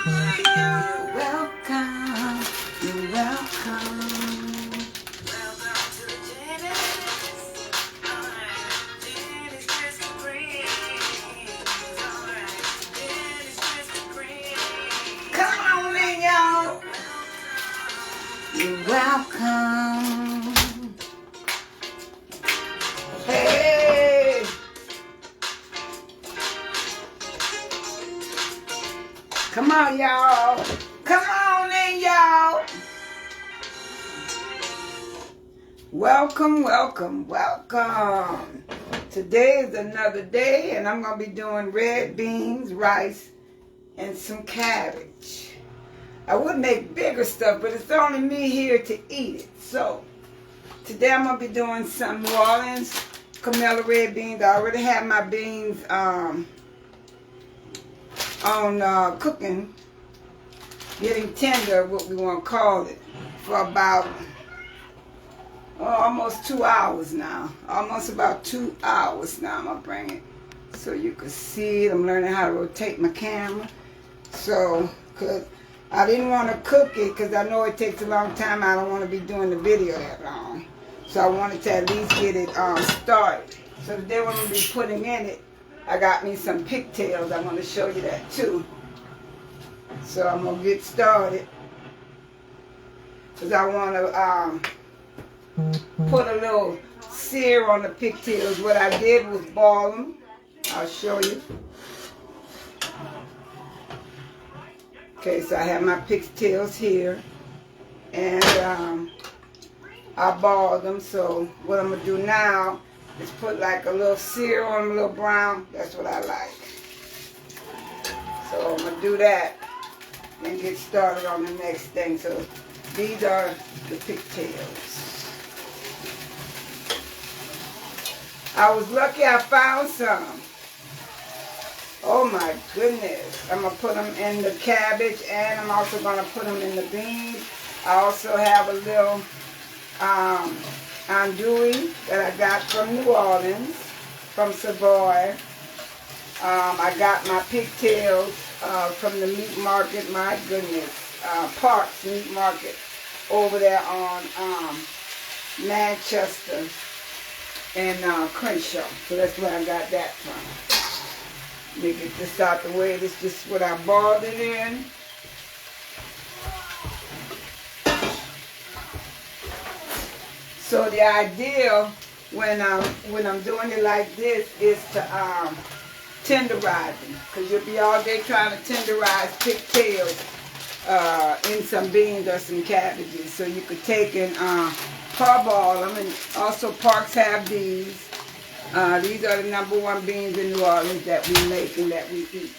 You're welcome. You're welcome. Come on in, y'all. You're welcome. Hey. Come on, y'all. Come on in, y'all. Welcome, welcome, welcome. Today is another day, and I'm going to be doing red beans, rice, and some cabbage. I would make bigger stuff, but it's only me here to eat it. So, today I'm going to be doing some New Orleans Camellia red beans. I already have my beans on cooking, getting tender, what we want to call it, for about almost 2 hours now. Almost about 2 hours now. I'm going to bring it so you can see it. I'm learning how to rotate my camera. So, because I didn't want to cook it because I know it takes a long time. I don't want to be doing the video that long. So I wanted to at least get it started. So today what I'm going to be putting in it, I got me some pigtails. I want to show you that too. So I'm going to get started. Because I want to put a little sear on the pigtails. What I did was boil them. I'll show you. Okay, so I have my pigtails here. And I boiled them. So what I'm going to do now is put like a little sear on them, a little brown. That's what I like. So I'm going to do that and get started on the next thing. So these are the pigtails. I was lucky I found some. Oh my goodness. I'm going to put them in the cabbage, and I'm also going to put them in the beans. I also have a little andouille that I got from New Orleans, from Savoy. I got my pigtails from the meat market, my goodness, Parks Meat Market over there on Manchester and Crenshaw. So that's where I got that from. Let me get this out the way. This is what I boiled it in. So the idea when I'm doing it like this is to tenderize them, because you'll be all day trying to tenderize pigtails in some beans or some cabbages. So you could take and parboil them, and also Parks have these. These are the #1 beans in New Orleans that we make and that we eat.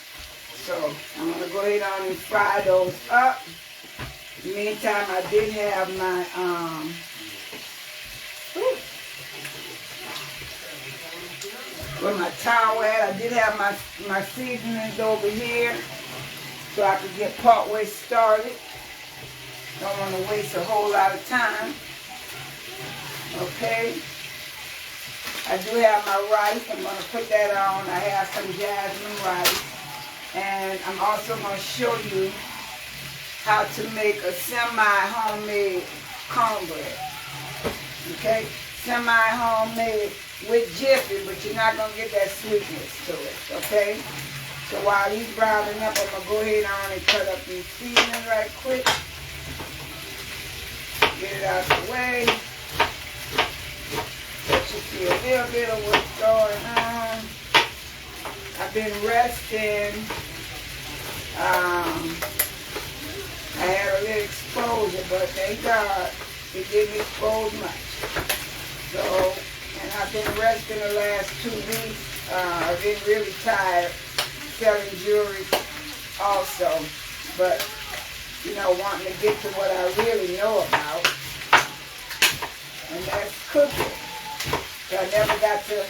So I'm going to go ahead on and fry those up. In the meantime, I did have my with my towel at. I did have my seasonings over here so I could get partway started. Don't want to waste a whole lot of time. Okay. I do have my rice. I'm going to put that on. I have some jasmine rice. And I'm also going to show you how to make a semi-homemade cornbread. Okay? Semi-homemade with jiffy, but you're not going to get that sweetness to it, okay? So while he's browning up, I'm going to go ahead on and cut up these seasonings right quick. Get it out the way. Let you see a little bit of what's going on. I've been resting. I had a little exposure, but thank God it didn't expose much. So, and I've been resting the last 2 weeks. I've been really tired selling jewelry also. But, you know, wanting to get to what I really know about. And that's cooking. So I never got to,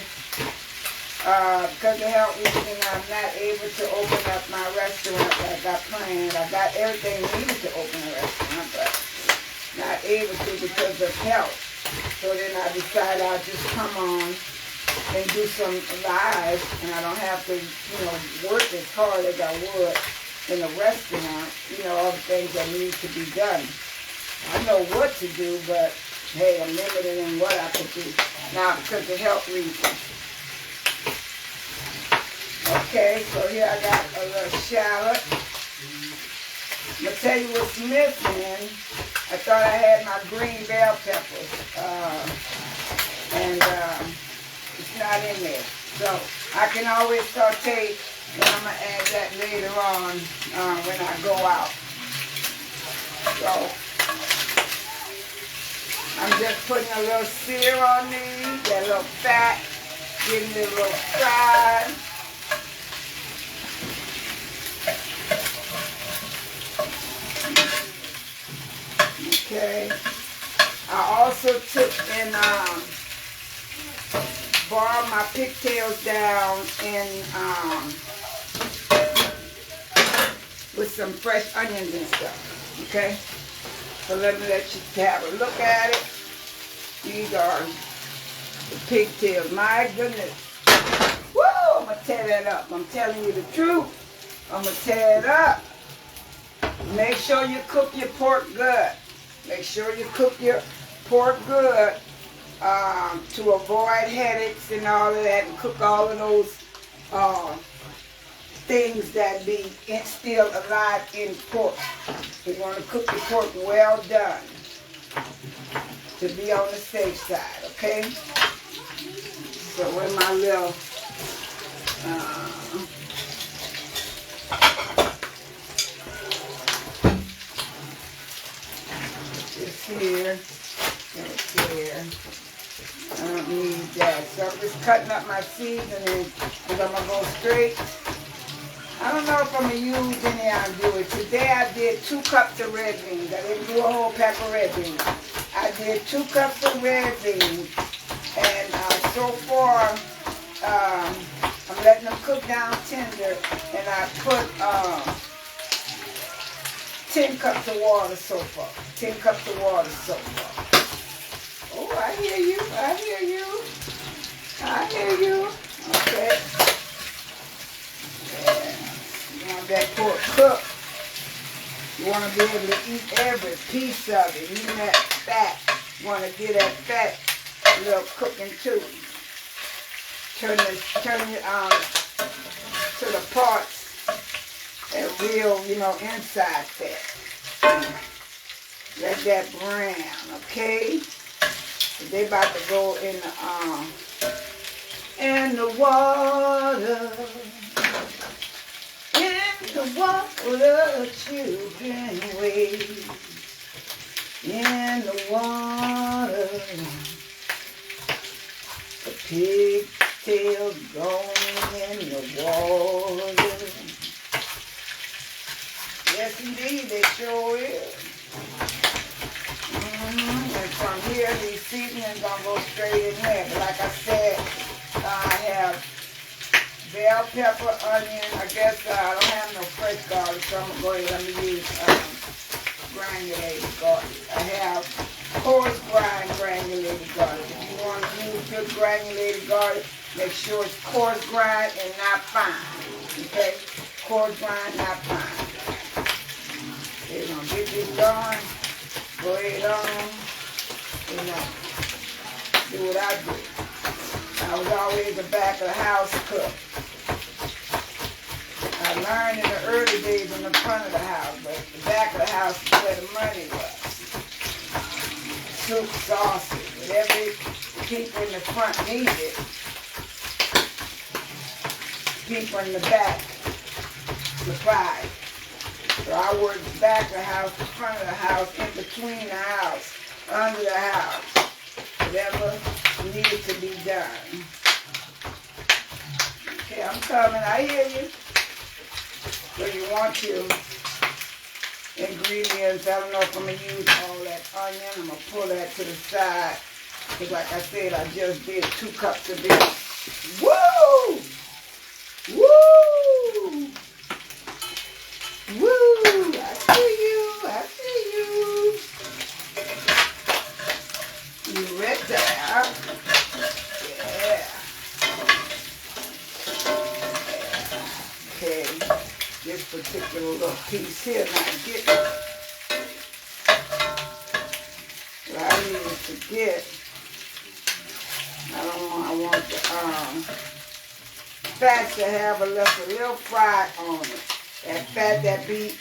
because of health reasons, I'm not able to open up my restaurant like I planned. I got everything needed to open a restaurant, but not able to because of health. So then I decided I'll just come on and do some live, and I don't have to, you know, work as hard as I would in a restaurant, you know, all the things that need to be done. I know what to do, but hey, I'm limited in what I could do. Now, because of health reasons. Okay, so here I got a little shallot. I'm going to tell you what's missing. I thought I had my green bell peppers. And it's not in there. So I can always saute, and I'm going to add that later on when I go out. So I'm just putting a little sear on these, that little fat, getting it a little fried. Okay. I also took and boiled my pigtails down in with some fresh onions and stuff. Okay. So let me let you have a look at it. These are the pigtails. My goodness. Woo! I'm gonna tear that up. I'm telling you the truth. I'm gonna tear it up. Make sure you cook your pork good. Make sure you cook your pork good to avoid headaches and all of that, and cook all of those things that be still alive in pork. You want to cook your pork well done to be on the safe side, okay? So with my little this here, right here. I don't need that. So I'm just cutting up my seasoning because I'm going to go straight. I don't know if I'm going to use any I'll do it. Today I did 2 cups of red beans. I didn't do a whole pack of red beans. I did 2 cups of red beans. And so far, I'm letting them cook down tender. And I put 10 cups of water so far. 10 cups of water so far. Oh, I hear you. I hear you. I hear you. Okay. Yeah. You want that pork cooked. You want to be able to eat every piece of it. Even that fat. You want to get that fat a little cooking too. Turn it to the parts that real, you know, inside fat. Let that brown, okay? They about to go in the water. In the water, children wade. In the water, the pigtails going in the water. Yes, indeed, they sure is. And from here, these seasonings gonna go straight in there. But like I said, I have bell pepper, onion. I guess I don't have no fresh garlic, so I'm gonna go ahead and use granulated garlic. I have coarse granulated garlic. If you want to use good granulated garlic, make sure it's coarse grind and not fine. Okay? Coarse grind, not fine. Okay, we're gonna get this going. Go ahead on, you know, do what I do. I was always the back of the house cook. I learned in the early days in the front of the house, but the back of the house is where the money was. Soup, sausage, whatever people in the front needed, people in the back supplied. So I worked the back of the house, the front of the house, in between the house, under the house, whatever needed to be done. Okay, I'm coming. I hear you. So you want your ingredients. I don't know if I'm going to use all that onion. I'm going to pull that to the side. Because like I said, I just did 2 cups of this. Woo! Woo! Woo! I see you. I see you. You right there. Yeah. Okay. this particular little piece here. Now get what I need to get. I want the fat to have a little fry on it. That fat that be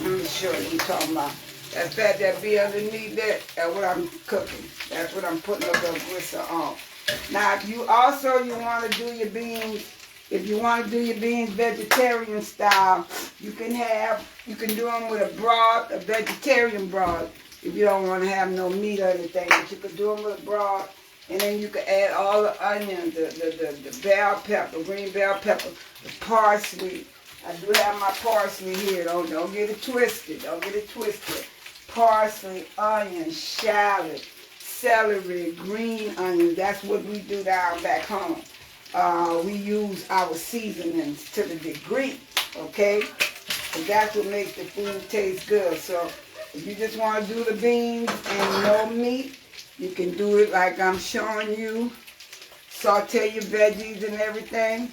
let me show you what I'm talking about. That fat that be underneath that's what I'm cooking. That's what I'm putting a little gristle on. Now, if you want to do your beans, if you want to do your beans vegetarian style, you can do them with a broth, a vegetarian broth, if you don't want to have no meat or anything. But you could do them with a broth, and then you could add all the onions, the bell pepper, green bell pepper, the parsley. I do have my parsley here. Don't get it twisted. Don't get it twisted. Parsley, onion, shallot, celery, green onion. That's what we do down back home. We use our seasonings to the degree, okay? And that's what makes the food taste good. So if you just want to do the beans and no meat, you can do it like I'm showing you. Saute your veggies and everything.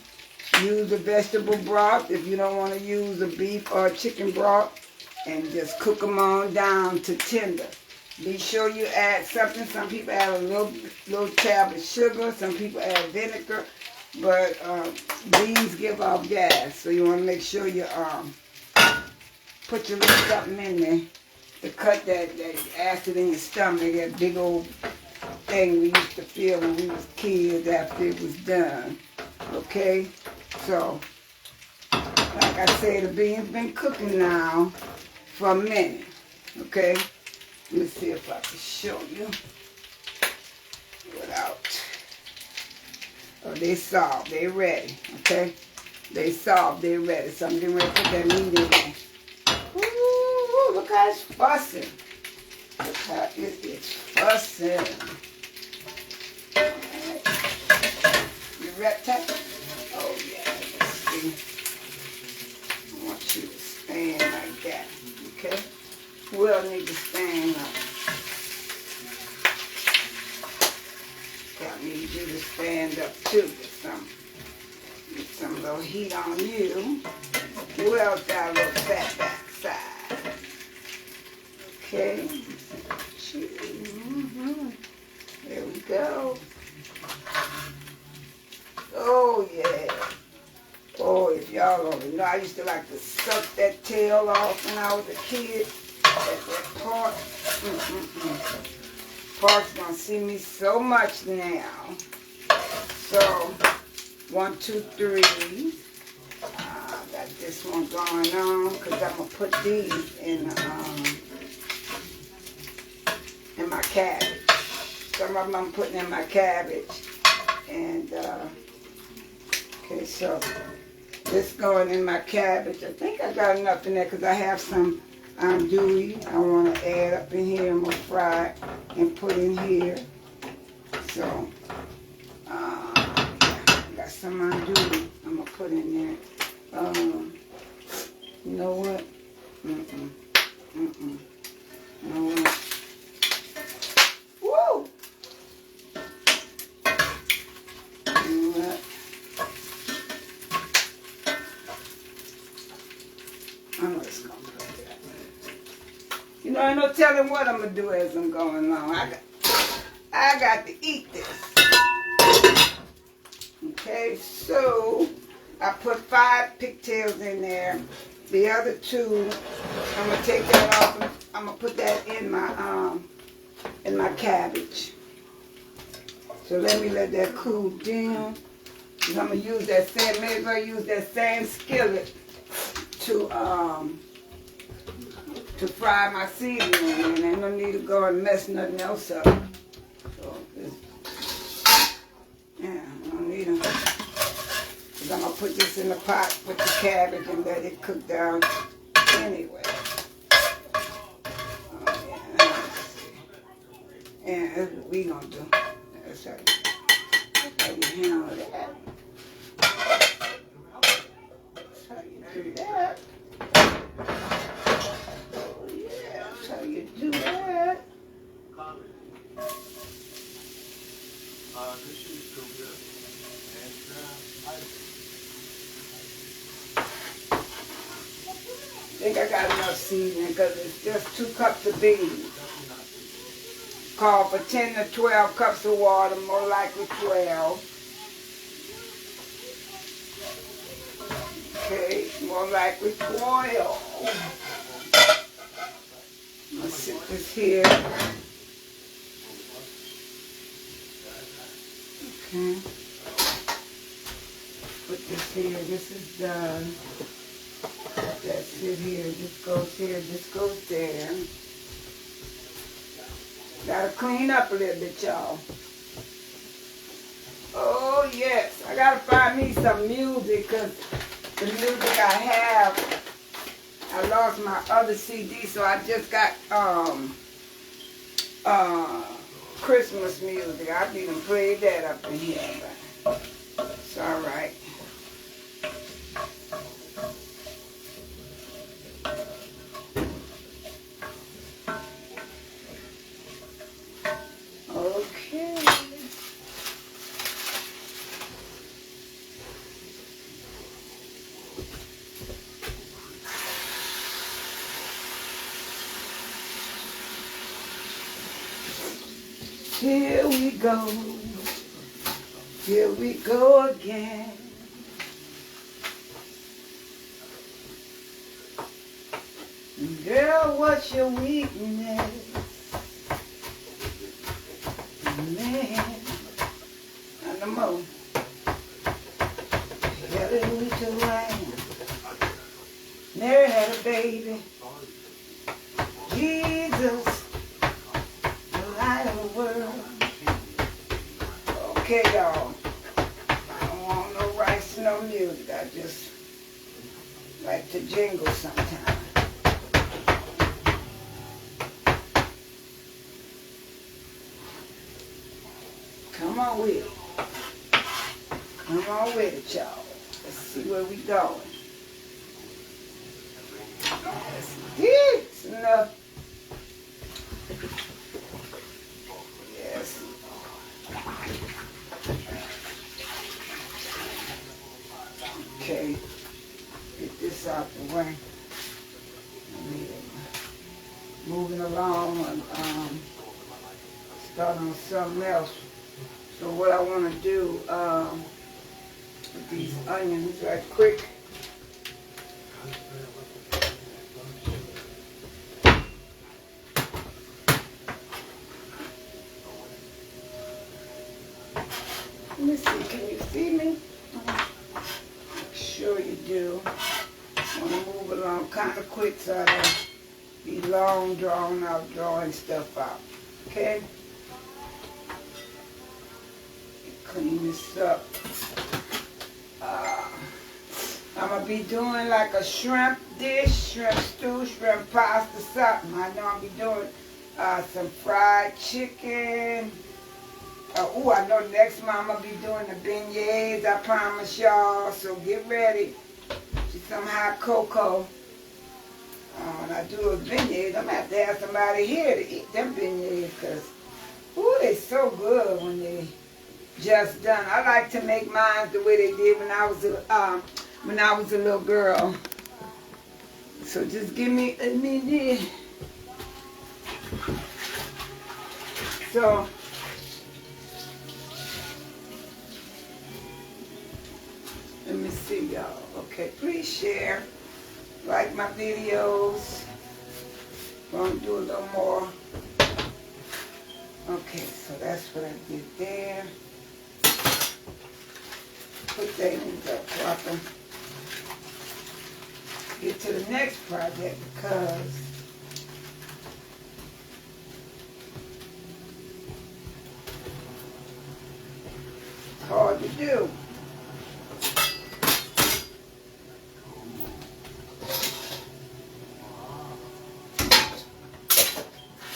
Use a vegetable broth if you don't want to use a beef or chicken broth. And just cook them on down to tender. Be sure you add something. Some people add a little tab of sugar. Some people add vinegar. But beans give off gas. So you want to make sure you put your little something in there to cut that acid in your stomach. That big old thing we used to feel when we was kids after it was done. Okay? So, like I say, the beans been cooking now for a minute, okay? Let me see if I can show you without. Oh, they soft, they ready, okay? They soft, they ready. So I'm getting ready to put that meat in there. Ooh, look how it's fussing. Look how it is fussing. Right. You ready? Oh yeah, let's see. I want you to stand like that. Okay? We'll need to stand up. Okay, I need you to stand up too. Get some little heat on you. Who else got a little fat backside? Okay. There we go. Oh yeah. Oh, if y'all only know, I used to like to suck that tail off when I was a kid. That part. Park's gonna see me so much now. So, 1, 2, 3. Got this one going on because I'm gonna put these in my cabbage. Some of them I'm putting in my cabbage, and okay, so. This going in my cabbage. I think I got enough in there because I have some andouille I want to add up in here. I'm going to fry it and put in here. So, I got some andouille I'm going to put in there. You know what? You know what? Woo! You know what? I'm just gonna put that. You know, ain't no telling what I'm gonna do as I'm going along. I got to eat this. Okay, so I put 5 pigtails in there. The other 2, I'm gonna take that off and I'm gonna put that in my cabbage. So let me let that cool down. I'm gonna use that same, may as well use that same skillet to fry my seasoning, and ain't no need to go and mess nothing else up. So, yeah, I don't need them. Because I'm going to put this in the pot with the cabbage and let it cook down anyway. Oh, yeah, that's what we going to do. That's how you handle that. That's how you do that. Oh yeah, that's how you do that. This is so good. And think I got enough seasoning because it's just 2 cups of beans. Call for 10 to 12 cups of water, more likely 12. Okay, more likely 12. Let's sit this here. Okay. Put this here. This is done. That's it here. This goes here. This goes there. Gotta clean up a little bit, y'all. Oh, yes. I gotta find me some music because the music I have, I lost my other CD, so I just got Christmas music. I didn't play that up in here, but it's all right. Okay. Here we go. Here we go again. Girl, what's your weakness? Man, and the more. Hallelujah, Mary had a baby. Jesus, the light of the world. Okay, y'all. I don't want no rice, no music. I just like to jingle sometimes. Come on with it. Come on with it, y'all. Let's see where we going. It's enough. Yes. Okay. Get this out the way. Moving along and start on something else. So what I want to do with these onions right quick. Let me see, can you see me? Make sure you do. I want to move along kind of quick so I don't be long drawn out drawing stuff out. Okay? Clean this up. I'm going to be doing like a shrimp dish, shrimp stew, shrimp pasta, something. I know I'll be doing some fried chicken. I know next month I'm going to be doing the beignets, I promise y'all. So get ready. Get some hot cocoa. When I do a beignets, I'm going to have somebody here to eat them beignets because, they're so good when they just done. I like to make mine the way they did when I was a little girl. So just give me a minute. So let me see, y'all. Okay, please share, like my videos. Gonna do a little more. Okay, so that's what I did there. Put that in the proper. Get to the next project because it's hard to do.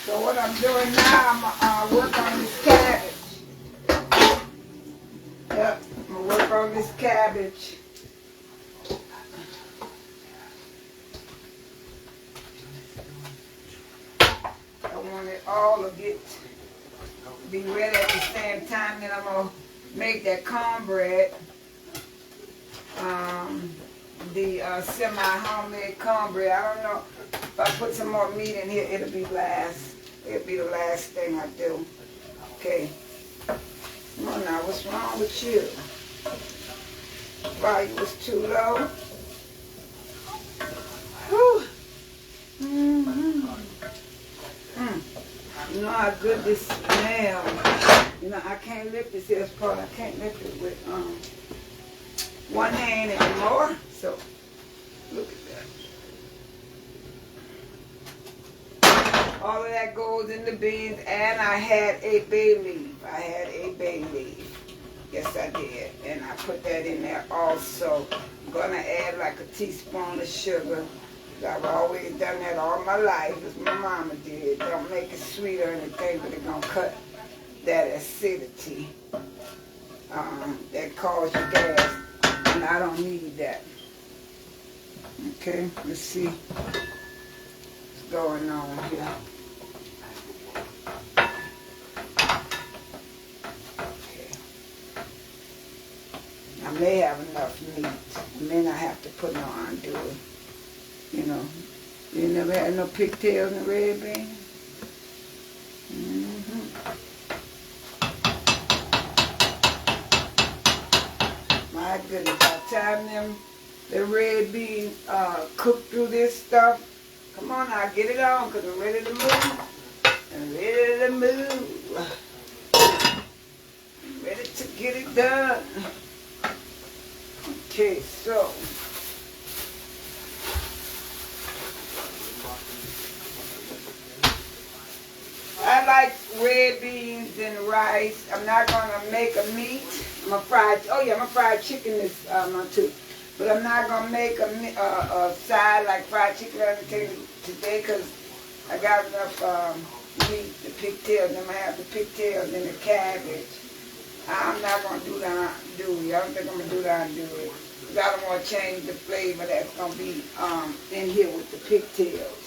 So what I'm doing now, I'm gonna work on this cabbage. Yep, I'm gonna work on this cabbage. I want it all to be ready at the same time that I'm gonna make that cornbread. the semi-homemade cornbread. I don't know if I put some more meat in here, it'll be last. It'll be the last thing I do. Okay. Come on now, what's wrong with you? Volume was too low. Whew. You know how good this smells. You know, I can't lift this here part. I can't lift it with one hand anymore. So, look at that. All of that goes in the beans, and I had a bay leaf. Yes, I did. And I put that in there also. I'm going to add like a teaspoon of sugar. I've always done that all my life, as my mama did. Don't make it sweet or anything, but it's going to cut that acidity that causes you gas. And I don't need that. Okay, let's see what's going on here. I may have enough meat. I may not have to put no undoing. You know, you never had no pigtails in red beans? My goodness, by the time the red beans cook through this stuff, come on now, get it on, because I'm ready to move. I'm ready to move. I'm ready to get it done. Okay, so I like red beans and rice. I'm not gonna make a meat. I'm gonna fry chicken this month too. But I'm not gonna make a side like fried chicken or anything today because I got enough meat, the pigtails. I'm gonna have the pigtails and the cabbage. I'm not gonna do the andouille. I don't think I'm gonna do the andouille. I don't want to change the flavor that's going to be in here with the pigtails.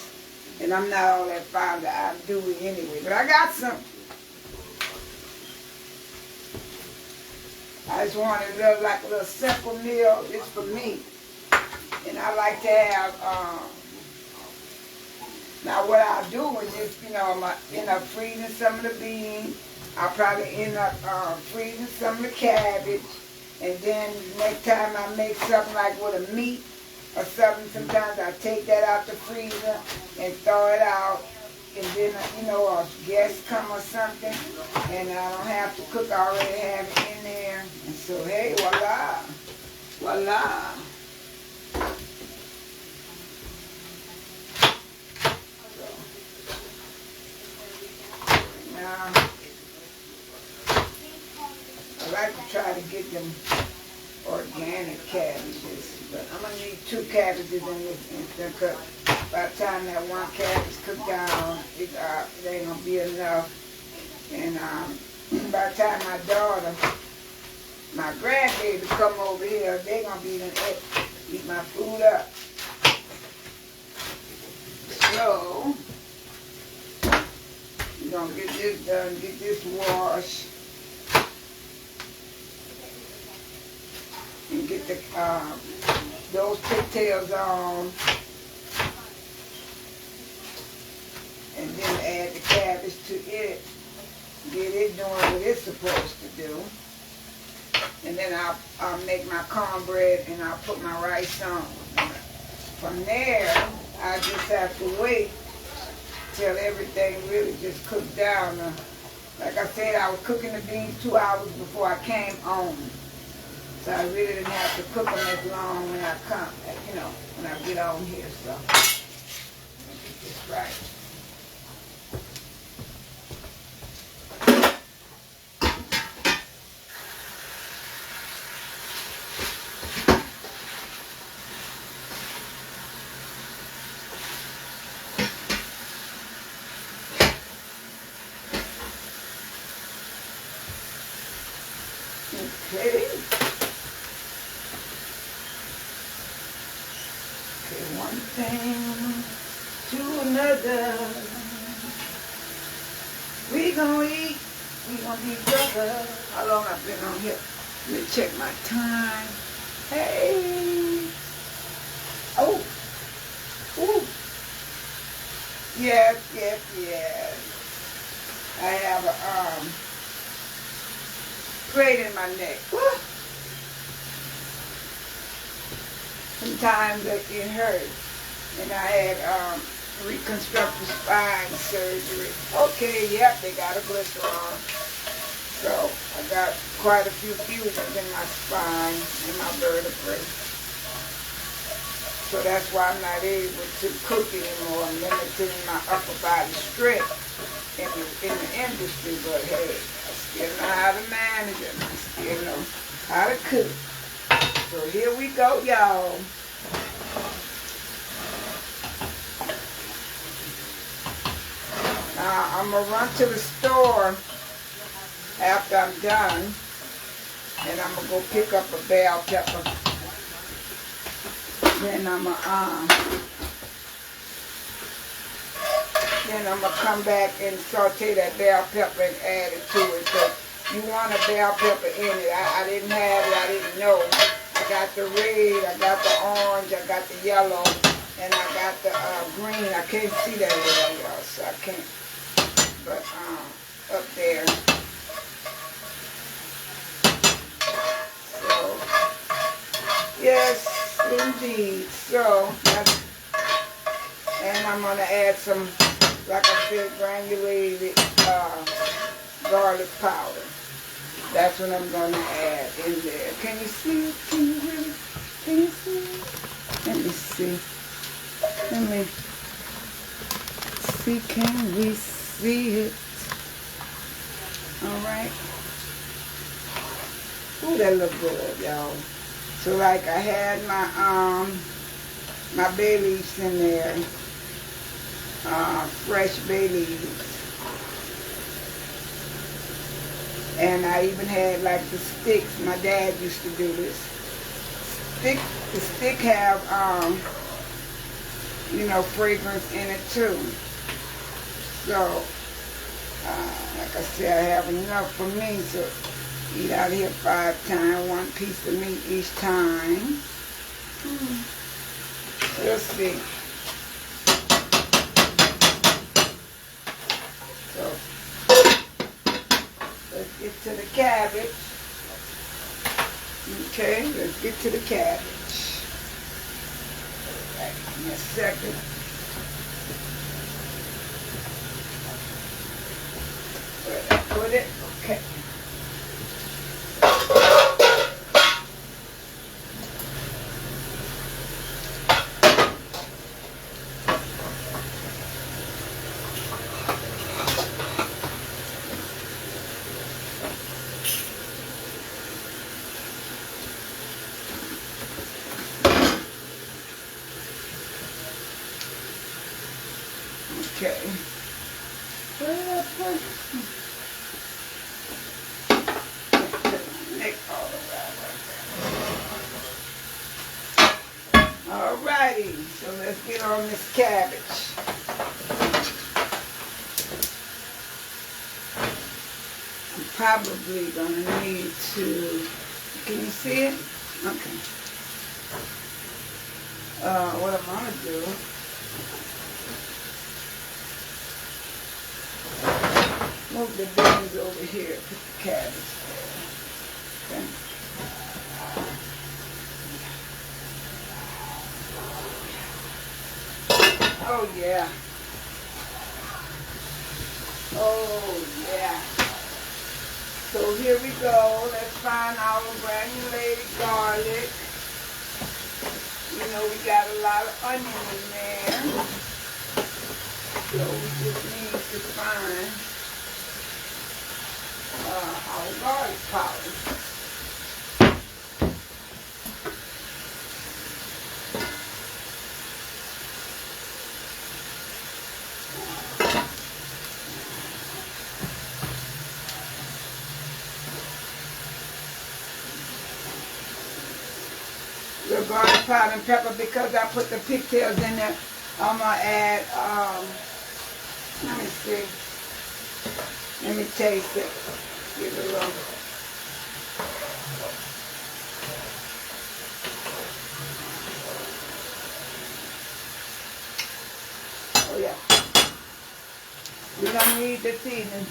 And I'm not all that fond of andouille anyway. But I got some. I just wanted a little simple meal just for me. And I like to have, now what I'll do is just, you know, I end up freezing some of the beans. I'll probably end up freezing some of the cabbage. And then next time I make something like with a meat or something, sometimes I take that out the freezer and throw it out. And then, you know, a guest come or something, and I don't have to cook, I already have it in there. And so, hey, voila, voila. So, now, I like to try to get them organic cabbages, but I'm going to need 2 cabbages in this instant cook. By the time that one cabbage cooked down, it ain't going to be enough. And by the time my daughter, my grandbaby come over here, they're going to be eat my food up. So, we're going to get this done, get this washed. And get the those pigtails on, and then add the cabbage to it. Get it doing what it's supposed to do, and then I'll make my cornbread and I'll put my rice on. From there, I just have to wait till everything really just cooked down. Like I said, I was cooking the beans 2 hours before I came home. So I really didn't have to cook them as long when I come, you know, when I get on here. So, let me get this right. Okay. One thing to another. We gonna eat. We gonna be brother. How long I've been on here? Let me check my time. Hey, Heck yes. I have a plate in my neck. Woo. Sometimes it hurts. And I had reconstructive spine surgery. Okay, yep, they got a blister on. So I got quite a few fusions in my spine and my vertebrae. So that's why I'm not able to cook anymore. I'm limited in my upper body strength in the industry. But hey, I still know how to manage it. I still know how to cook. So here we go, y'all. Now I'm gonna run to the store after I'm done, and I'm gonna go pick up a bell pepper. Then I'm gonna come back and saute that bell pepper and add it to it. So you want a bell pepper in it. I didn't have it. I didn't know. I got the red. I got the orange. I got the yellow, and I got the green. I can't see that well, y'all, so I can't. But up there. So yes. Indeed. So, and I'm going to add some, like I said, granulated garlic powder. That's what I'm going to add in there. Can you see it? Can you really? Can you see it? Let me see. Let me see. Can we see it? All right. Ooh, that look good, y'all. So like I had my bay leaves in there, fresh bay leaves, and I even had like the sticks. My dad used to do this. The stick have fragrance in it too. So like I said, I have enough for me to eat out here 5 times, 1 piece of meat each time. We'll see. So, let's get to the cabbage. Okay, let's get to the cabbage. Right, give me a second. Where did I put it? Okay. Okay. Alrighty, so let's get on this cabbage. I'm probably gonna need to, can you see it? Okay. What I'm gonna do, move the beans over here, put the cabbage there. Okay. Oh yeah. Oh yeah. So here we go. Let's find our granulated garlic. You know we got a lot of onion in there. So we just need to find our garlic powder. The garlic powder and pepper, because I put the pigtails in there, I'm going to add, let me see, let me taste it, give it a little. Oh yeah. We don't need the seasoning.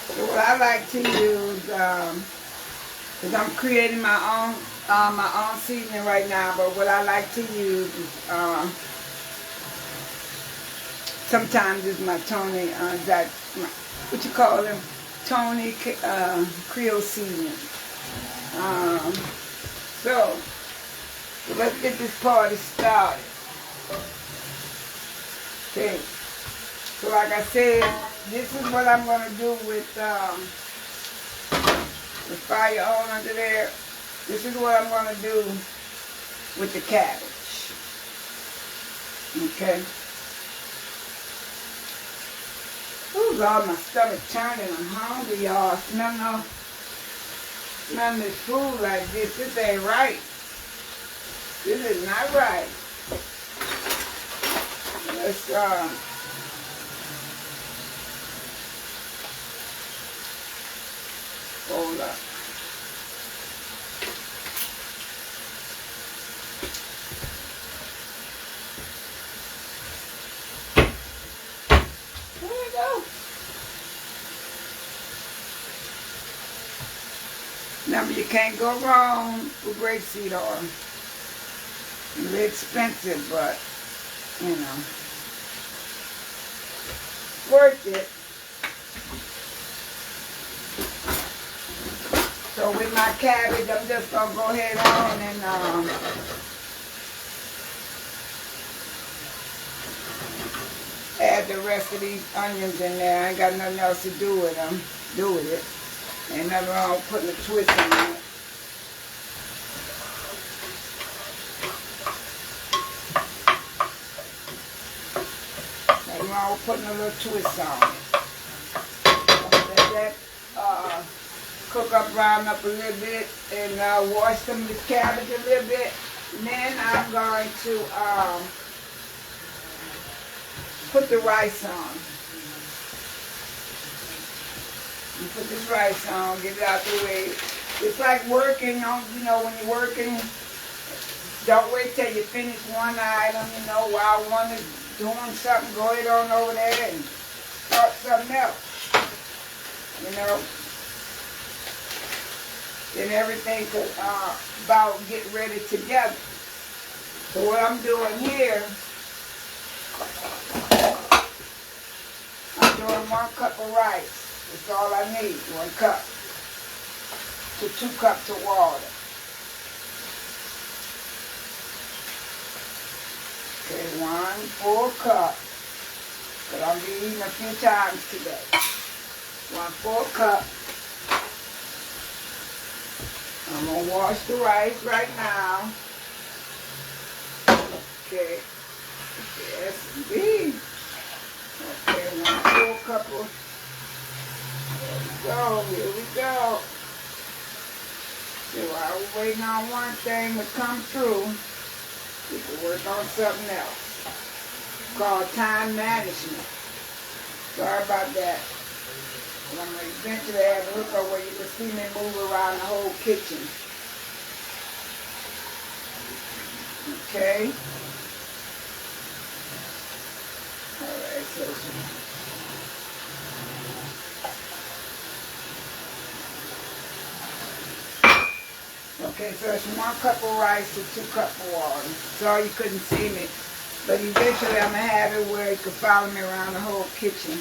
So what I like to use, because I'm creating my own seasoning right now, but what I like to use is, sometimes it's my Tony, what you call them, Tony Creole seasoning. So let's get this party started. Okay. So like I said, this is what I'm going to do with the fire on under there. This is what I'm going to do with the cabbage. Okay. Oh Lord, my stomach turning. I'm hungry, y'all. Smelling this food like this. This ain't right. This is not right. Let's hold up. There we go. Remember, you can't go wrong with grapeseed oil. It's expensive, but, you know, worth it. So with my cabbage, I'm just going to go ahead on and add the rest of these onions in there. I ain't got nothing else to do with them. Ain't nothing wrong with putting a twist in it. Nothing wrong with putting a little twist on it. Let that cook up, brown up a little bit, and wash some of the cabbage a little bit. And then I'm going to put the rice on. You put this rice on, get it out the way. It's like working on, you know, when you're working, don't wait till you finish one item, you know, while one is doing something, go ahead on over there and start something else. You know, then everything could about get ready together. So what I'm doing here, I'm doing 1 cup of rice. That's all I need, 1 cup to 2 cups of water. Okay, 1 full cup, but I'll be eating a few times today. 1 full cup. I'm going to wash the rice right now. Okay. Yes, indeed. Okay, 1 full cup of... Here we go. So while we're waiting on one thing to come through, we can work on something else. It's called time management. Sorry about that. But I'm going to eventually have a hookup where you can see me move around the whole kitchen. Okay. Alright, so... Okay, so it's 1 cup of rice to 2 cups of water. Sorry you couldn't see me. But eventually I'm going to have it where you can follow me around the whole kitchen.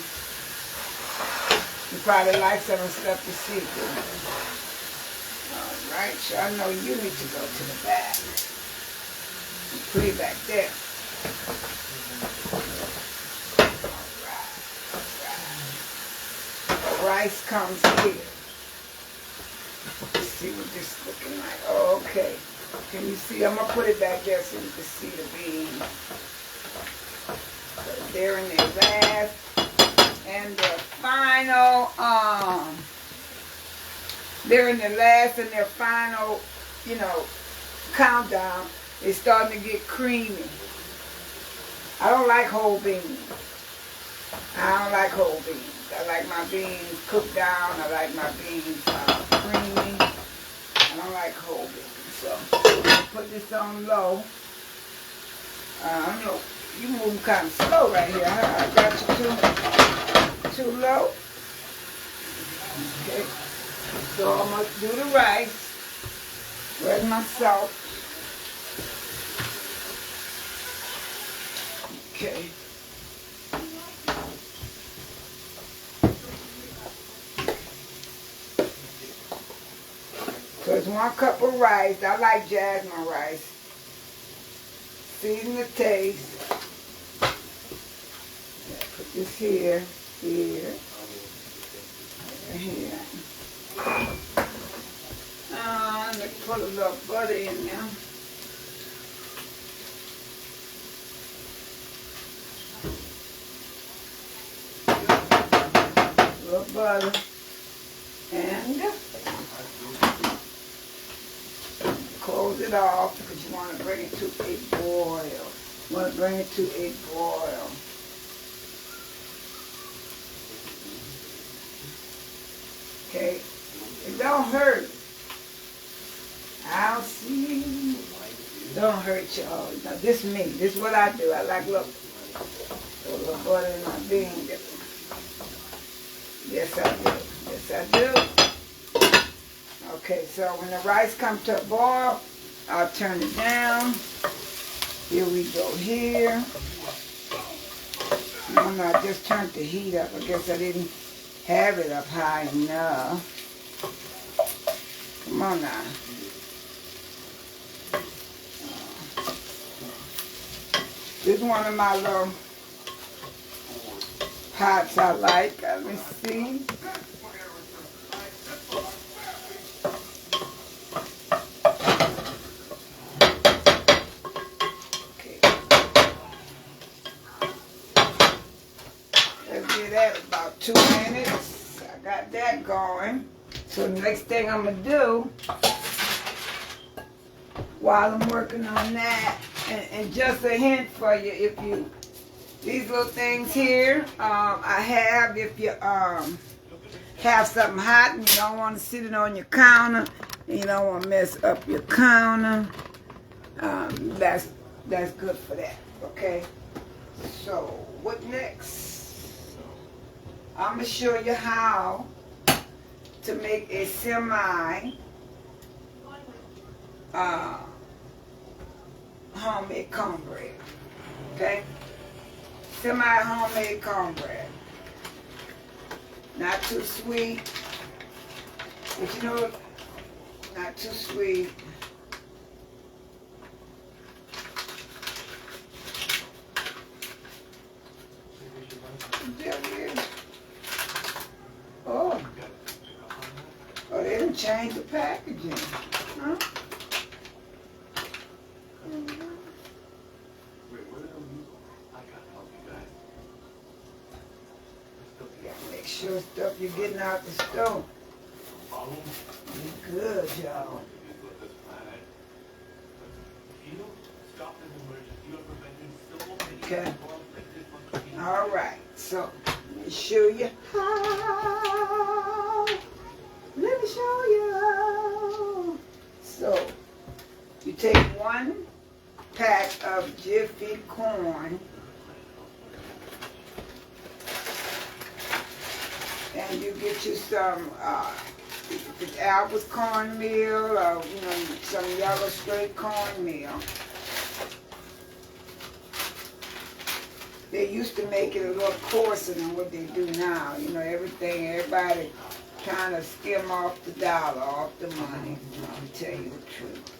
You probably like some of the stuff to see too. Alright, so I know you need to go to the back. Put it back there. Alright. The rice comes here. Let's see what this is looking like. Oh, okay. Can you see? I'm going to put it back there so you can see the beans. So they're in their last and their final, they're in their last and their final, you know, countdown. It's starting to get creamy. I don't like whole beans. I don't like whole beans. I like my beans cooked down. I like my beans creamy. I don't don't like whole bacon. So put this on low. I know you move kind of slow right here. I got you too low. Okay. So I'm gonna do the rice. Where's my salt? Okay. So it's 1 cup of rice. I like jasmine rice. Season the taste. Put this here, here, and here. Let me put a little butter in there. A little butter. And close it off because you want to bring it to a boil. You want to bring it to a boil. Okay, it don't hurt. I'll see. Don't hurt y'all. Now this is me. This is what I do. I like look. Put a little butter in my bean dip. Yes, I do. Yes, I do. Okay, so when the rice comes to a boil, I'll turn it down. Here we go here. No, no, I just turned the heat up. I guess I didn't have it up high enough. Come on now. This is one of my little pots I like. Let me see. Okay. Let's do that about 2 minutes. I got that going. So the next thing I'm going to do while I'm working on that, and just a hint for you, if you, these little things here, I have, if you have something hot and you don't want to sit it on your counter, and you don't want to mess up your counter, that's good for that, okay? So, what next? I'm going to show you how to make a semi homemade cornbread, okay? Semi-homemade cornbread. Not too sweet, but you know, not too sweet. Oh, they didn't change the packaging, huh? Make sure stuff you're getting out the stove. Be good, y'all. Okay. All right. So let me show you how. Let me show you. So you take 1 pack of Jiffy corn. And you get you some, if it's Albert's cornmeal or, you know, some yellow straight cornmeal. They used to make it a little coarser than what they do now. You know, everybody trying to skim off the dollar, off the money. I'll tell you the truth.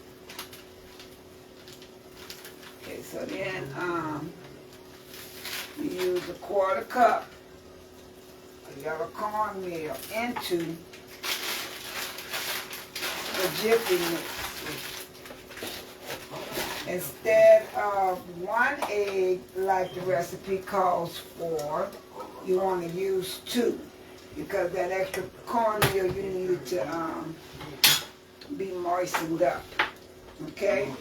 Okay, so then you use a 1/4 cup yellow cornmeal into the Jiffy mix. Instead of 1 egg, like the recipe calls for, you want to use 2, because that extra cornmeal you need it to be moistened up. Okay?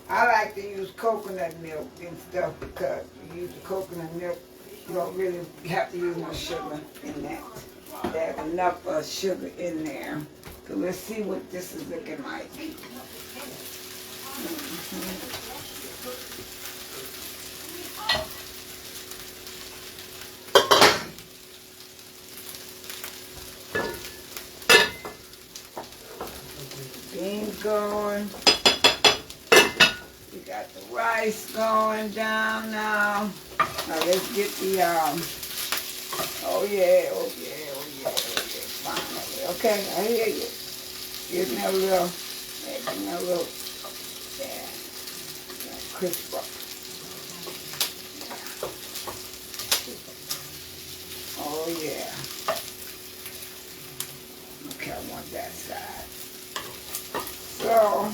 I like to use coconut milk and stuff because you use the coconut milk. You don't really have to use no sugar in that. There's enough sugar in there. So let's see what this is looking like. Beans going. We got the rice going down now. Now let's get the oh yeah. Finally. Okay, I hear you. Give me a little, yeah, crisp up. Oh yeah. Okay, I want that side. So,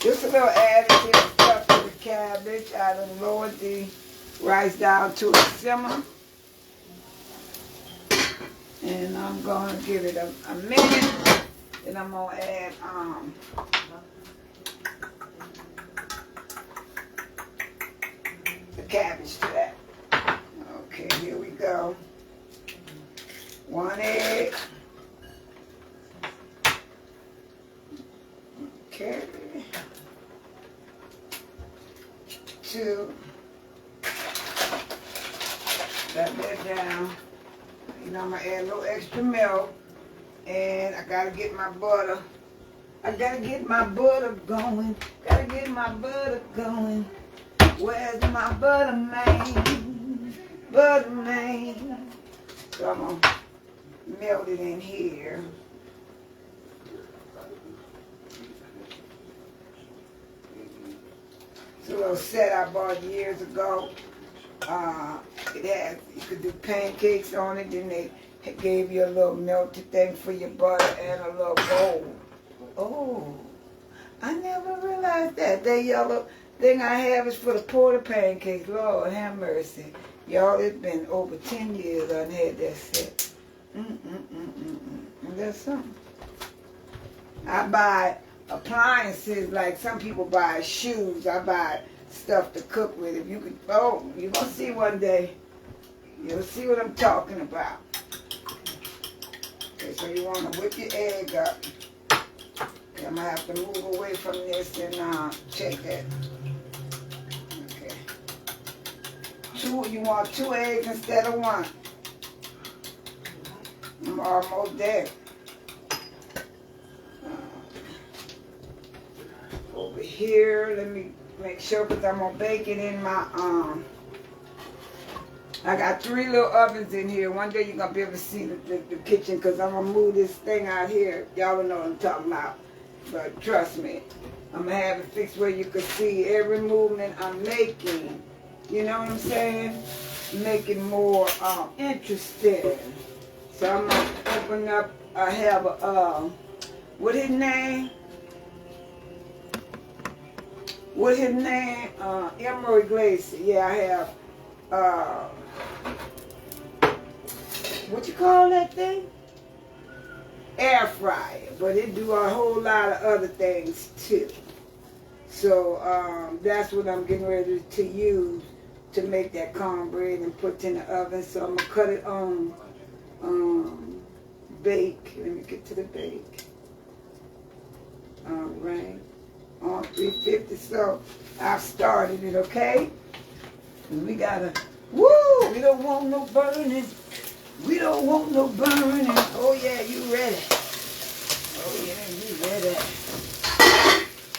just a little additive stuff to the cabbage. I done lowered the rice down to a simmer. And I'm going to give it a minute. Then I'm going to add the cabbage to that. Okay, here we go. 1 egg. Okay. 2. Let that down. You know, I'm going to add a little extra milk. And I got to get my butter. I got to get my butter going. Got to get my butter going. Where's my butter man? Butter man. So I'm going to melt it in here. It's a little set I bought years ago. It has, you could do pancakes on it, then they gave you a little melted thing for your butter and a little bowl. Oh, I never realized that. That yellow thing I have is for the porter pancakes. Lord have mercy. Y'all, it's been over 10 years I've had that set. And that's something. I buy appliances like some people buy shoes. I buy stuff to cook with. If you could, oh, you're going to see one day. You'll see what I'm talking about. Okay, so you want to whip your egg up. Okay, I'm going to have to move away from this and check that. Okay. You want 2 eggs instead of 1. I'm almost there. Over here, let me make sure, because I'm going to bake it in my, I got 3 little ovens in here. One day you're going to be able to see the kitchen, because I'm going to move this thing out here. Y'all don't know what I'm talking about. But trust me, I'm going to have it fixed where you can see every movement I'm making. You know what I'm saying? Make it more interesting. So I'm going to open up, I have a, what his name? What his name? Emerald Glacier. Yeah, I have, what you call that thing? Air fryer. But it do a whole lot of other things too. So that's what I'm getting ready to use to make that cornbread and put in the oven. So I'm going to cut it on bake. Let me get to the bake. All right. On 350. So I've started it, okay? And we gotta, woo! We don't want no burning. We don't want no burning. Oh yeah, you ready? Oh yeah, you ready?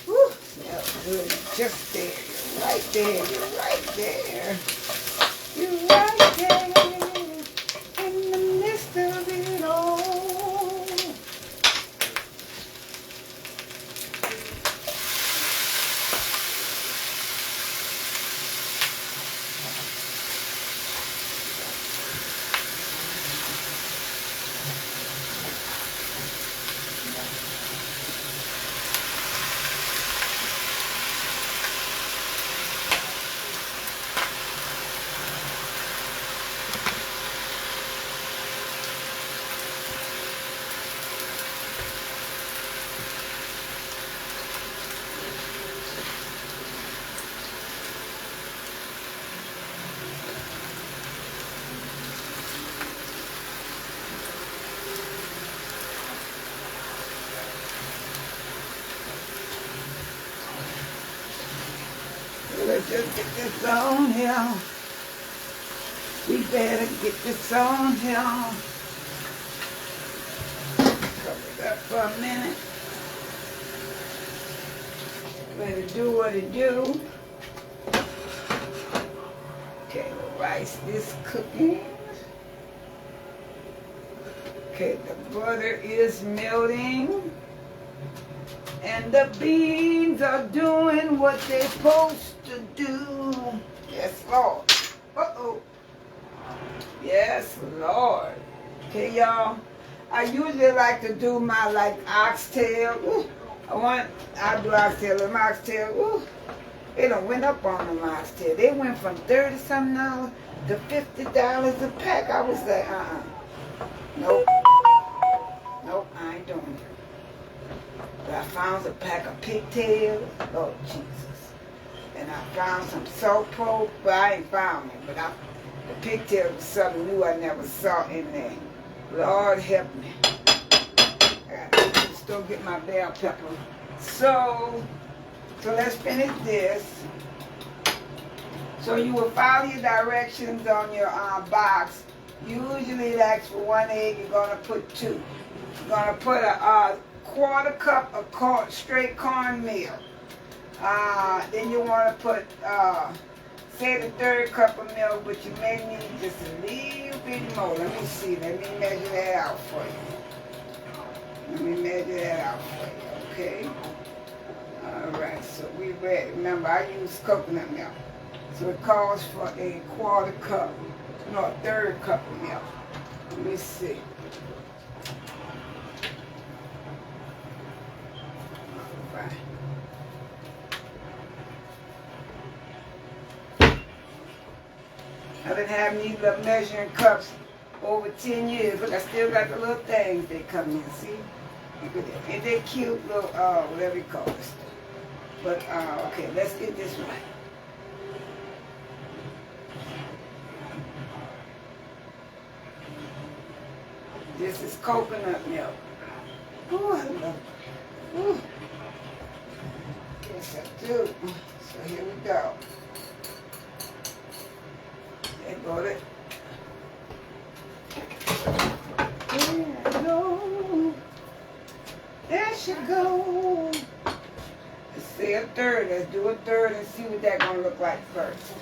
Woo! That's good. Just there. You're right there. You're right there. You're right there in the midst of it all. get this on here. We better get this on here. Cover it up for a minute. Let it do what it do. Okay, the rice is cooking. Okay, the butter is melting. And the beans are doing what they're supposed to do. Yes, Lord. Uh-oh. Yes, Lord. Okay, y'all. I usually like to do my, oxtail. Ooh, I do oxtail. And my oxtail, ooh, it done went up on them oxtail. They went from $30-something to $50 a pack. I was like, nope. Nope, I ain't doing it. But I found a pack of pigtails. Oh, Jesus. And I found some salt pork, but I ain't found it. But the pigtails was something new I never saw in there. Lord help me. I gotta still get my bell pepper. So let's finish this. So you will follow your directions on your box. Usually it asks for 1 egg, you're gonna put 2. You're gonna put a quarter cup of straight cornmeal. Then you want to put, say the 1/3 cup of milk, but you may need just a little bit more. Let me see. Let me measure that out for you. Let me measure that out for you, okay? Alright, so we ready. Remember, I use coconut milk. So it calls for a quarter cup, no, a 1/3 cup of milk. Let me see. I've been having these little measuring cups over 10 years. Look, I still got the little things they come in, see? And they cute little, whatever you call this. But, okay, let's get this right. This is coconut milk. Oh, I love it. Ooh. Yes, I do. So here we go. There go it. There go. There she go. Let's say a 1/3. Let's do a 1/3 and see what that's gonna look like first.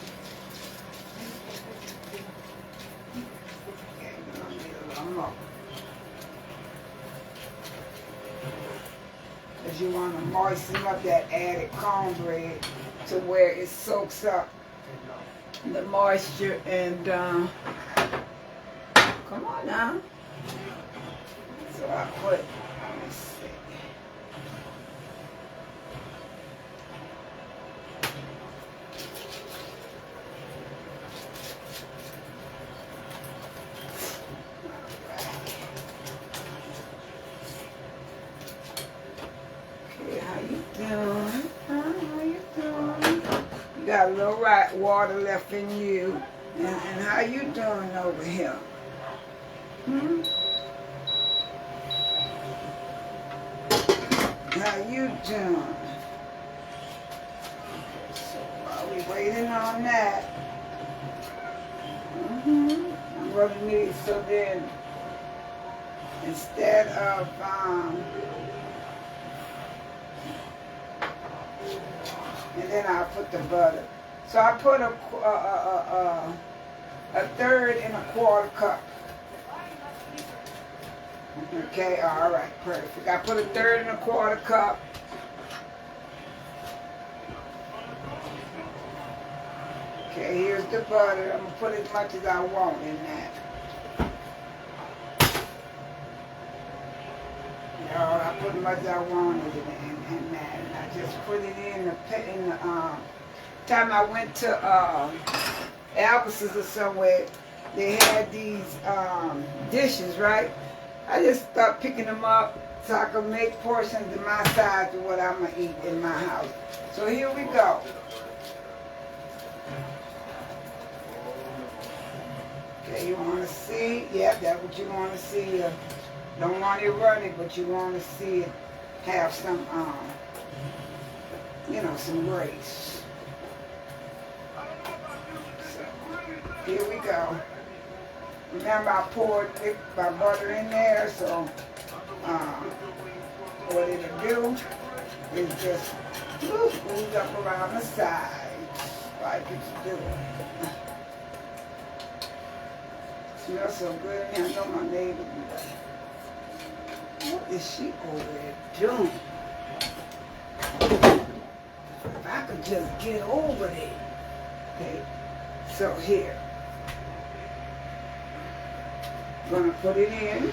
Okay, we're gonna need a little more. Because you want to moisten up that added cornbread to where it soaks up the moisture and come on now. So I put, let me see. Okay, how you doing? How you doing? You got a little water left in you. And how you doing over here? Hmm? How you doing? Okay, so while we waiting on that, I'm rubbing these so then instead of and then I'll put the butter. So I put a 1/3 and a quarter cup. Okay, all right, perfect. I put a 1/3 and a quarter cup. Okay, here's the butter. I'm gonna put as much as I want in that. Y'all, I put as much as I wanted in that, and I just put it in the time I went to Albertsons or somewhere. They had these dishes, right? I just start picking them up so I can make portions of my size of what I'm going to eat in my house. So here we go. Okay, you want to see? Yeah, that's what you want to see. Don't want it runny, but you want to see it have some, some grace. go. Remember, I poured my butter in there, so what it'll do is just squeeze up around the sides like it's doing. Smells so good. I know my neighbor be like, what is she over there doing? If I could just get over there. Okay, so here. Gonna put it in.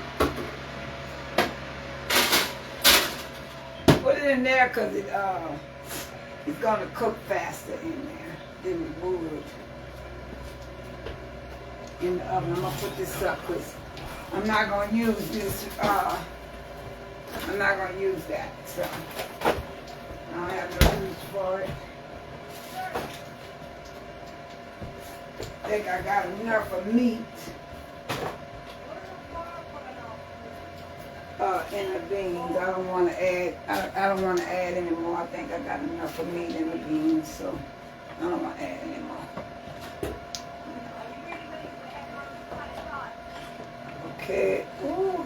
Put it in there because it's gonna cook faster in there than it would in the oven. I'm gonna put this up because I'm not gonna use this. I'm not gonna use that, so I don't have no use for it. I think I got enough of meat in the beans. I don't want to add. I don't want to add any more. I think I got enough of meat in the beans, so I don't want to add any more. Okay. Ooh.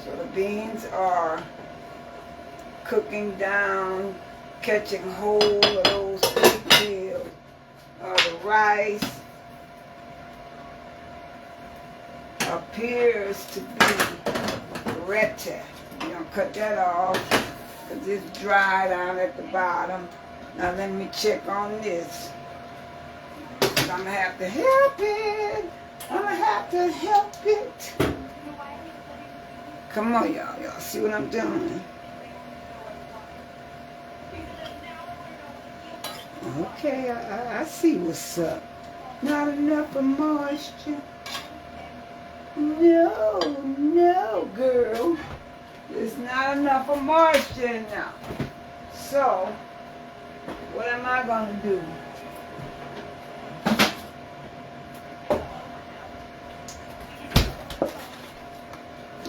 So the beans are cooking down, catching hold of those pigtails. The rice appears to be wretched. You're going to cut that off because it's dry down at the bottom. Now let me check on this. I'm going to have to help it. I'm going to have to help it. Come on, y'all. Y'all see what I'm doing? Okay, I see what's up. Not enough of moisture. No, girl. There's not enough of moisture now. So, what am I going to do?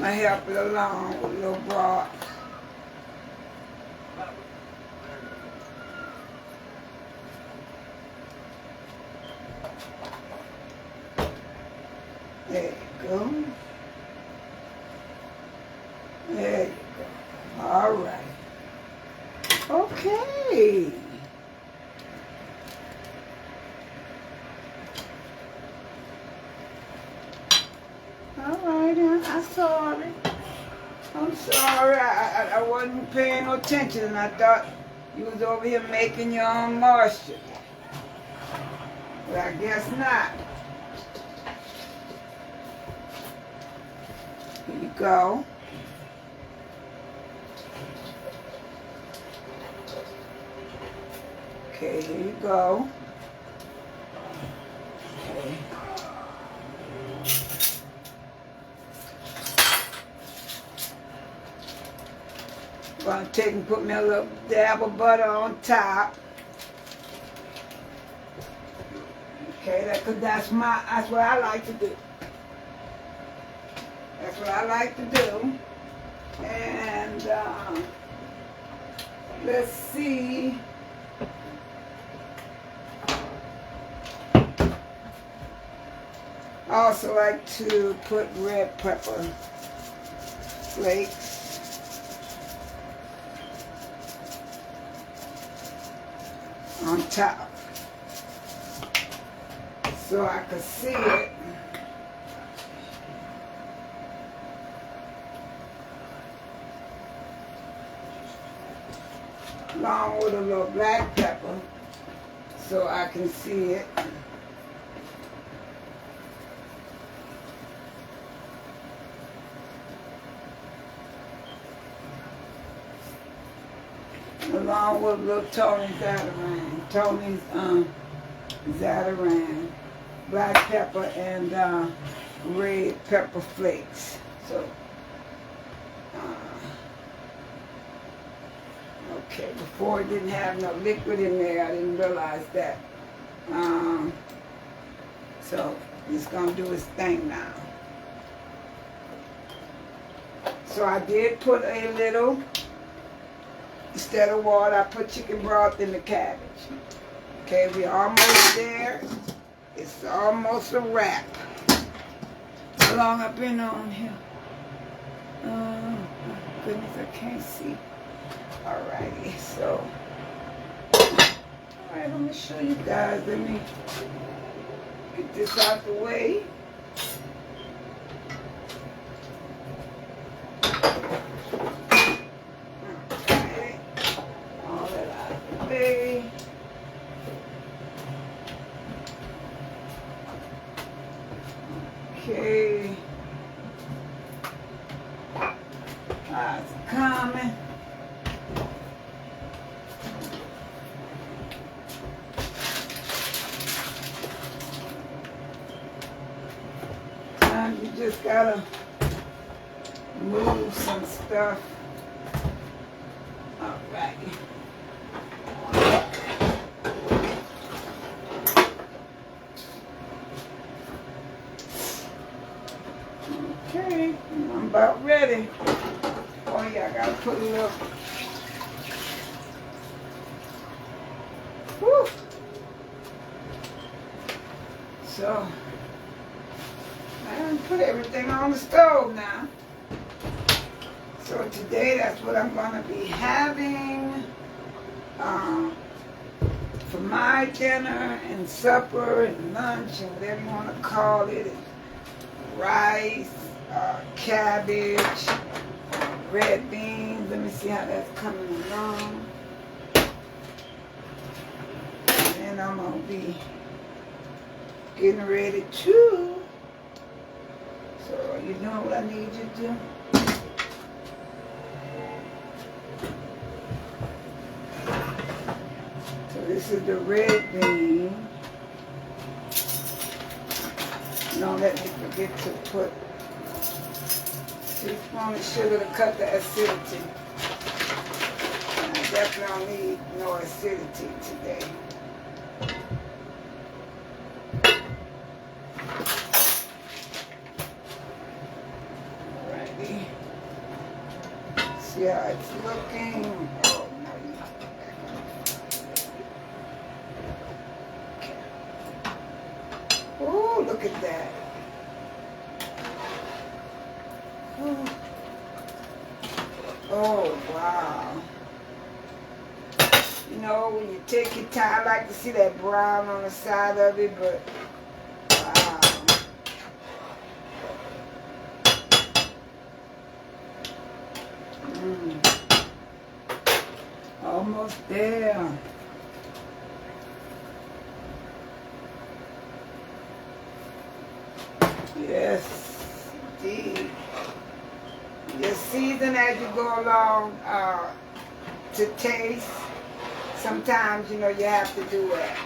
I help it along with a little broth. There you go. There you go. All right. Okay. All right, I'm sorry. I'm sorry. I wasn't paying no attention, and I thought you was over here making your own moisture. But I guess not. Here you go. Okay, here you go. Okay. I'm gonna take and put me a little dab of butter on top. Okay, that's what I like to do. That's what I like to do. And let's see. I also like to put red pepper flakes on top so I can see it. Along with a little black pepper so I can see it. Along with a little Tony's Zataran, black pepper and red pepper flakes. So, okay, before it didn't have no liquid in there, I didn't realize that. So it's gonna do its thing now. So I did put a little. Instead of water, I put chicken broth in the cabbage. Okay, we're almost there. It's almost a wrap. How long I've been on here? Oh, my goodness, I can't see. Alrighty, so. Alright, let me show you guys. Let me get this out the way. Okay. All that out of the way. Okay. It's coming. You just gotta move some stuff. All right. Okay, I'm about ready. Oh yeah, I gotta put a little. Whew. So. I put everything on the stove now. So today that's what I'm going to be having for my dinner and supper and lunch and whatever you want to call it. Rice, cabbage, red beans. Let me see how that's coming along. And I'm going to be getting ready to. So you know what I need you to do? So this is the red bean. Don't let me forget to put a teaspoon of sugar to cut the acidity. And I definitely don't need no acidity today. See how it's looking. Oh, no, you have to back up. Okay. Oh, look at that. Oh. Oh, wow. You know, when you take your time, I like to see that brown on the side of it, but wow. Almost there. Yes, indeed. Just season as you go along to taste. Sometimes, you know, you have to do that.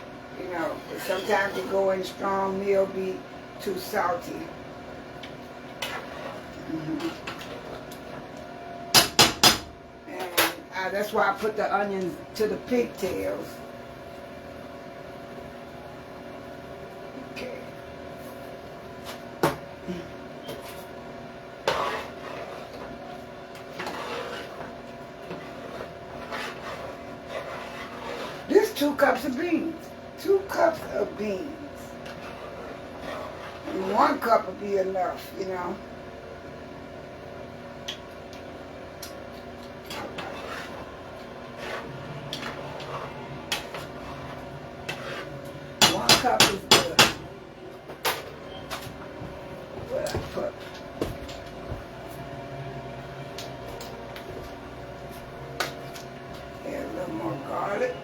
You know, sometimes you go in strong, meal be too salty. That's why I put the onions to the pigtails. Okay. This 2 cups of beans. 2 cups of beans. And 1 cup would be enough, you know. Cup is good. What I put? Add a little more garlic.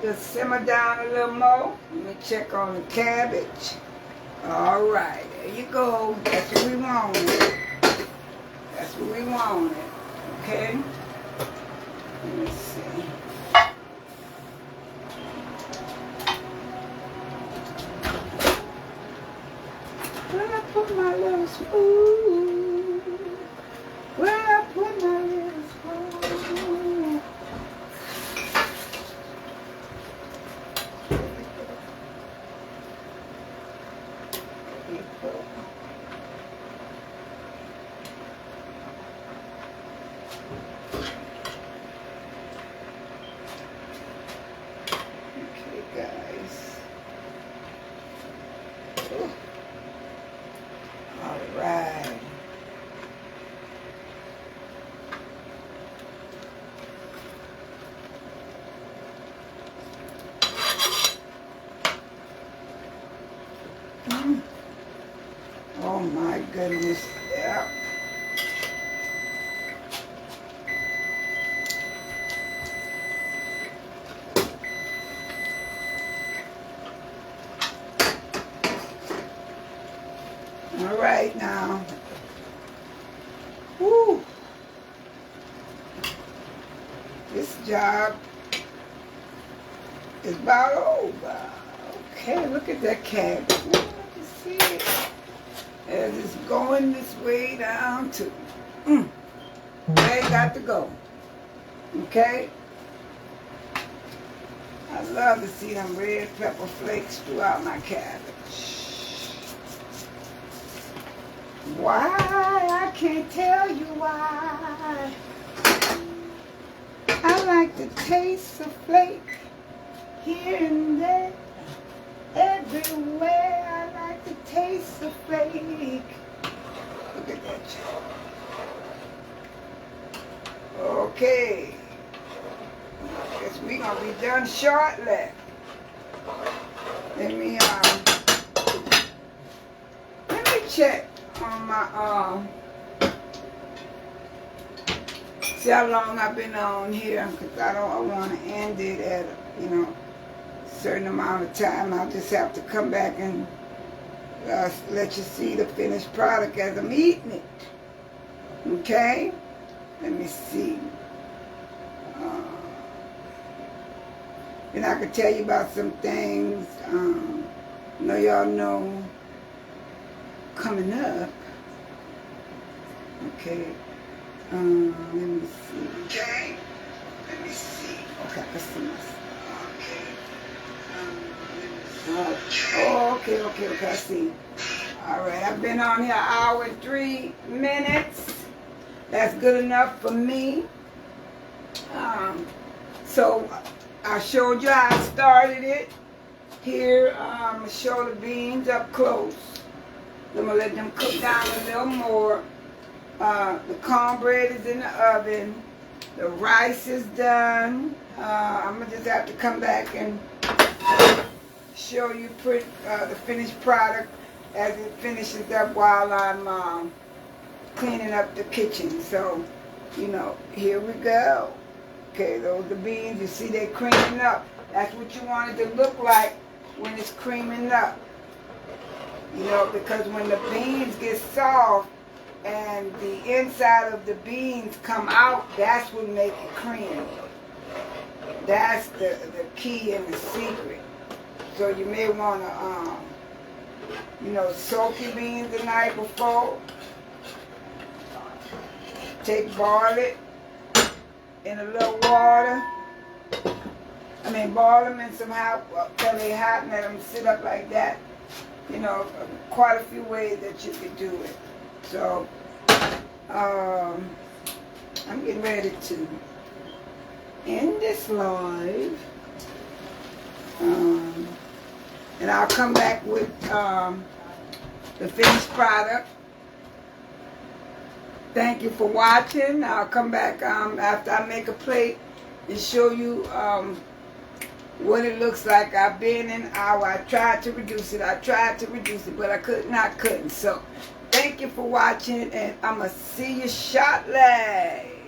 Just simmer down a little more. Let me check on the cabbage. All right, there you go. That's what we wanted. That's what we wanted. Okay? Let me see. put my little spoon? Where I put my little spoon? Okay, guys. All right. Oh my goodness. Yeah. All right now. Woo. This job is about over. Okay, look at that cabbage. You can see it. As it's going this way down to where it got to go. Okay? I love to see them red pepper flakes throughout my cabbage. Why? I can't tell you why. I like to taste the flake here and there. Everywhere I like to taste the flake. Look at that. Okay. Guess we gonna be done shortly. Let me check on my see how long I've been on here, because I want to end it at certain amount of time. I'll just have to come back and let you see the finished product as I'm eating it. Okay? Let me see. And I could tell you about some things. I know y'all know coming up. Okay. Let me see. Okay. Let me see. Okay, I can see myself. Okay, I see. All right, I've been on here 1 hour and 3 minutes. That's good enough for me. So I showed you how I started it. Here, I'm going to show the beans up close. I'm going to let them cook down a little more. The cornbread is in the oven. The rice is done. I'm going to just have to come back and show you the finished product as it finishes up while I'm cleaning up the kitchen. So, here we go. Okay, those are the beans. You see they're creaming up. That's what you want it to look like when it's creaming up. Because when the beans get soft and the inside of the beans come out, that's what makes it creamy. That's the key and the secret. So you may want to, soak your beans the night before. Boil it in a little water. Boil them in some hot, till they hot, and let them sit up like that. Quite a few ways that you could do it. So, I'm getting ready to end this live. And I'll come back with the finished product. Thank you for watching. I'll come back after I make a plate and show you what it looks like. I've been in hour. I tried to reduce it, but I couldn't. So thank you for watching, and I'm going to see you shortly.